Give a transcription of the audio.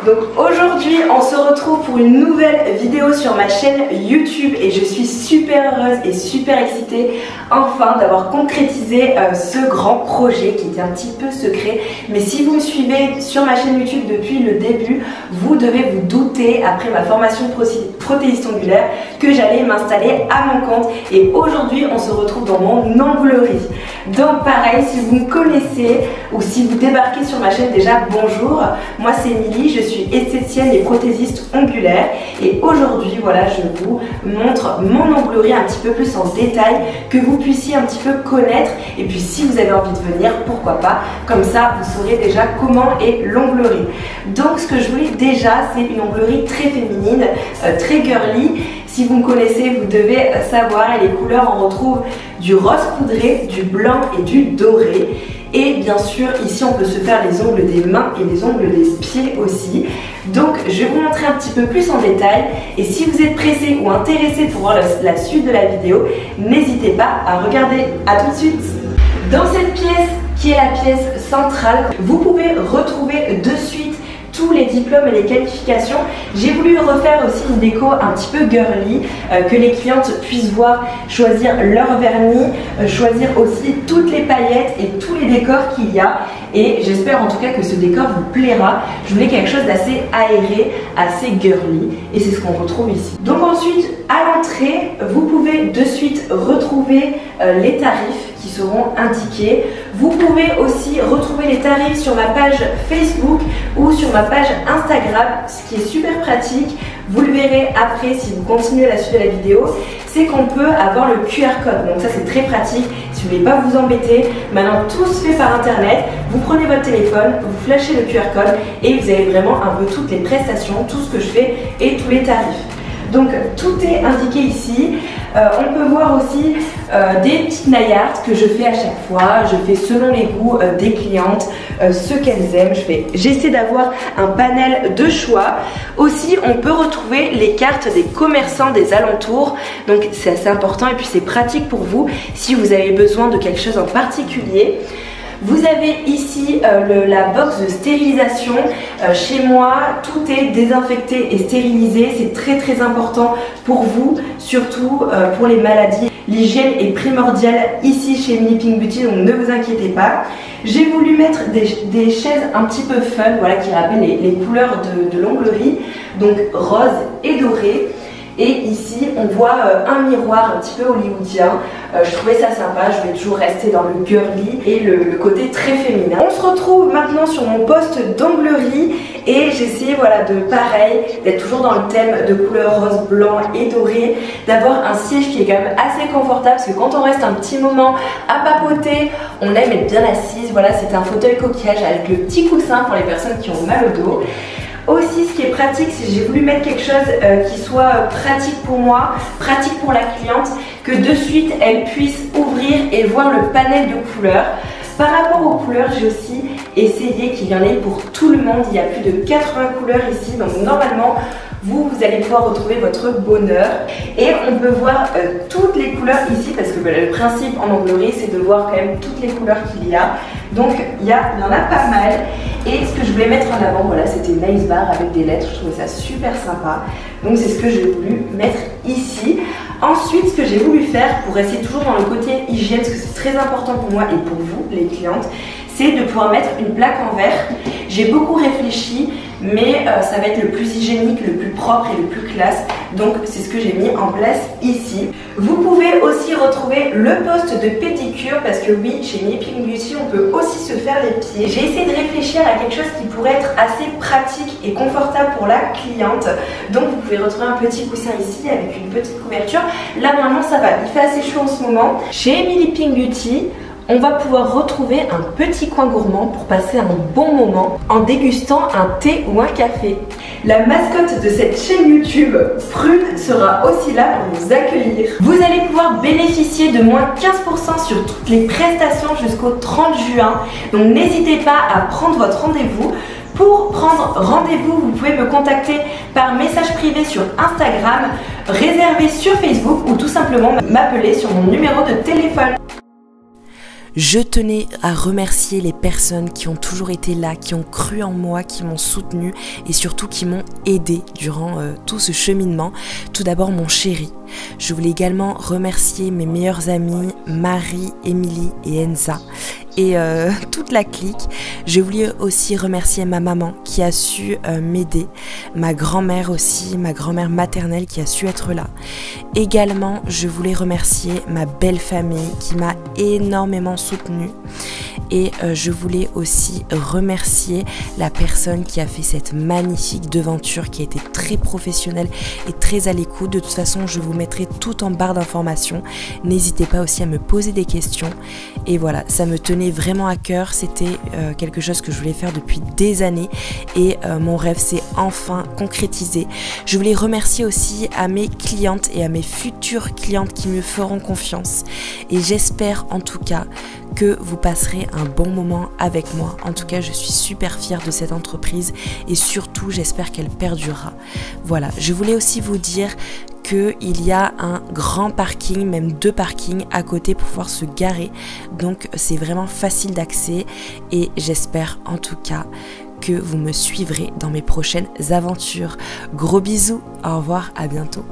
Donc aujourd'hui on se retrouve pour une nouvelle vidéo sur ma chaîne YouTube et je suis super heureuse et super excitée enfin d'avoir concrétisé ce grand projet qui était un petit peu secret. Mais si vous me suivez sur ma chaîne YouTube depuis le début, vous devez vous douter après ma formation prothésiste ongulaire que j'allais m'installer à mon compte. Et aujourd'hui on se retrouve dans mon onglerie. Donc pareil, si vous me connaissez ou si vous débarquez sur ma chaîne déjà, bonjour, moi c'est Émilie, je suis esthéticienne et prothésiste ongulaire et aujourd'hui voilà je vous montre mon onglerie un petit peu plus en détail, que vous puissiez un petit peu connaître, et puis si vous avez envie de venir, pourquoi pas, comme ça vous saurez déjà comment est l'onglerie. Donc ce que je voulais déjà, c'est une onglerie très féminine, très girly. Si vous me connaissez, vous devez savoir, et les couleurs, on retrouve du rose poudré, du blanc et du doré. Et bien sûr, ici, on peut se faire les ongles des mains et les ongles des pieds aussi. Donc, je vais vous montrer un petit peu plus en détail. Et si vous êtes pressé ou intéressé pour voir la suite de la vidéo, n'hésitez pas à regarder. À tout de suite. Dans cette pièce, qui est la pièce centrale, vous pouvez retrouver de suite tous les diplômes et les qualifications. J'ai voulu refaire aussi une déco un petit peu girly, que les clientes puissent voir, choisir leur vernis, choisir aussi toutes les paillettes et tous les décors qu'il y a. Et j'espère en tout cas que ce décor vous plaira. Je voulais quelque chose d'assez aéré, assez girly, et c'est ce qu'on retrouve ici. Donc ensuite, à l'entrée, vous pouvez de suite retrouver les tarifs qui seront indiqués. Vous pouvez aussi retrouver les tarifs sur ma page Facebook ou sur ma page Instagram, ce qui est super pratique. Vous le verrez après si vous continuez la suite de la vidéo, c'est qu'on peut avoir le QR code. Donc ça c'est très pratique. Si vous ne voulez pas vous embêter, maintenant tout se fait par internet. Vous prenez votre téléphone, vous flashez le QR code et vous avez vraiment un peu toutes les prestations, tout ce que je fais et tous les tarifs. Donc tout est indiqué ici. On peut voir aussi des petites naillards que je fais à chaque fois. Je fais selon les goûts des clientes, ce qu'elles aiment. J'essaie d'avoir un panel de choix. Aussi, on peut retrouver les cartes des commerçants des alentours. Donc c'est assez important et puis c'est pratique pour vous si vous avez besoin de quelque chose en particulier. Vous avez ici la box de stérilisation. Chez moi, tout est désinfecté et stérilisé. C'est très important pour vous, surtout pour les maladies. L'hygiène est primordiale ici chez Emily Pink Beauty, donc ne vous inquiétez pas. J'ai voulu mettre des chaises un petit peu fun, voilà, qui rappellent les couleurs de l'onglerie, donc rose et doré. Et ici, on voit un miroir un petit peu hollywoodien. Je trouvais ça sympa, je vais toujours rester dans le girly et le côté très féminin. On se retrouve maintenant sur mon poste d'onglerie et j'essaie voilà, d'être toujours dans le thème de couleur rose, blanc et doré, d'avoir un siège qui est quand même assez confortable parce que quand on reste un petit moment à papoter, on aime être bien assise. Voilà, c'est un fauteuil coquillage avec le petit coussin pour les personnes qui ont mal au dos. Aussi, ce qui est pratique, c'est que j'ai voulu mettre quelque chose qui soit pratique pour moi, pratique pour la cliente, que de suite elle puisse ouvrir et voir le panel de couleurs. Par rapport aux couleurs, j'ai aussi essayé qu'il y en ait pour tout le monde. Il y a plus de 80 couleurs ici, donc normalement vous allez pouvoir retrouver votre bonheur. Et on peut voir toutes les couleurs ici parce que le principe en onglerie c'est de voir quand même toutes les couleurs qu'il y a. Donc il y en a pas mal. Et ce que je voulais mettre en avant, voilà, c'était une nice bar avec des lettres. Je trouvais ça super sympa. Donc c'est ce que j'ai voulu mettre ici. Ensuite, ce que j'ai voulu faire pour rester toujours dans le côté hygiène, parce que c'est très important pour moi et pour vous, les clientes, c'est de pouvoir mettre une plaque en verre. J'ai beaucoup réfléchi, mais ça va être le plus hygiénique, le plus propre et le plus classe. Donc c'est ce que j'ai mis en place ici. Vous pouvez aussi retrouver le poste de pédicure parce que oui, chez Emily Pink Beauty, on peut aussi se faire les pieds. J'ai essayé de réfléchir à quelque chose qui pourrait être assez pratique et confortable pour la cliente. Donc vous pouvez retrouver un petit coussin ici avec une petite couverture. Là normalement ça va, il fait assez chaud en ce moment. Chez Emily Pink Beauty, on va pouvoir retrouver un petit coin gourmand pour passer un bon moment en dégustant un thé ou un café. La mascotte de cette chaîne YouTube, Prune, sera aussi là pour vous accueillir. Vous allez pouvoir bénéficier de moins 15% sur toutes les prestations jusqu'au 30 juin. Donc n'hésitez pas à prendre votre rendez-vous. Pour prendre rendez-vous, vous pouvez me contacter par message privé sur Instagram, réserver sur Facebook ou tout simplement m'appeler sur mon numéro de téléphone. Je tenais à remercier les personnes qui ont toujours été là, qui ont cru en moi, qui m'ont soutenue et surtout qui m'ont aidée durant tout ce cheminement. Tout d'abord mon chéri. Je voulais également remercier mes meilleures amies Marie, Émilie et Enza et toute la clique. Je voulais aussi remercier ma maman qui a su m'aider, ma grand-mère aussi, ma grand-mère maternelle qui a su être là. Également, je voulais remercier ma belle famille qui m'a énormément soutenue et je voulais aussi remercier la personne qui a fait cette magnifique devanture qui a été très professionnelle et très à l'écoute. De toute façon, je vous mettrai tout en barre d'informations. N'hésitez pas aussi à me poser des questions. Et voilà, ça me tenait vraiment à cœur. C'était quelque chose que je voulais faire depuis des années et mon rêve s'est enfin concrétisé. Je voulais remercier aussi à mes clientes et à mes futures clientes qui me feront confiance. Et j'espère en tout cas que vous passerez un bon moment avec moi. En tout cas, je suis super fière de cette entreprise et surtout, j'espère qu'elle perdurera. Voilà, je voulais aussi vous dire qu'il y a un grand parking, même 2 parkings à côté pour pouvoir se garer. Donc, c'est vraiment facile d'accès et j'espère en tout cas que vous me suivrez dans mes prochaines aventures. Gros bisous, au revoir, à bientôt.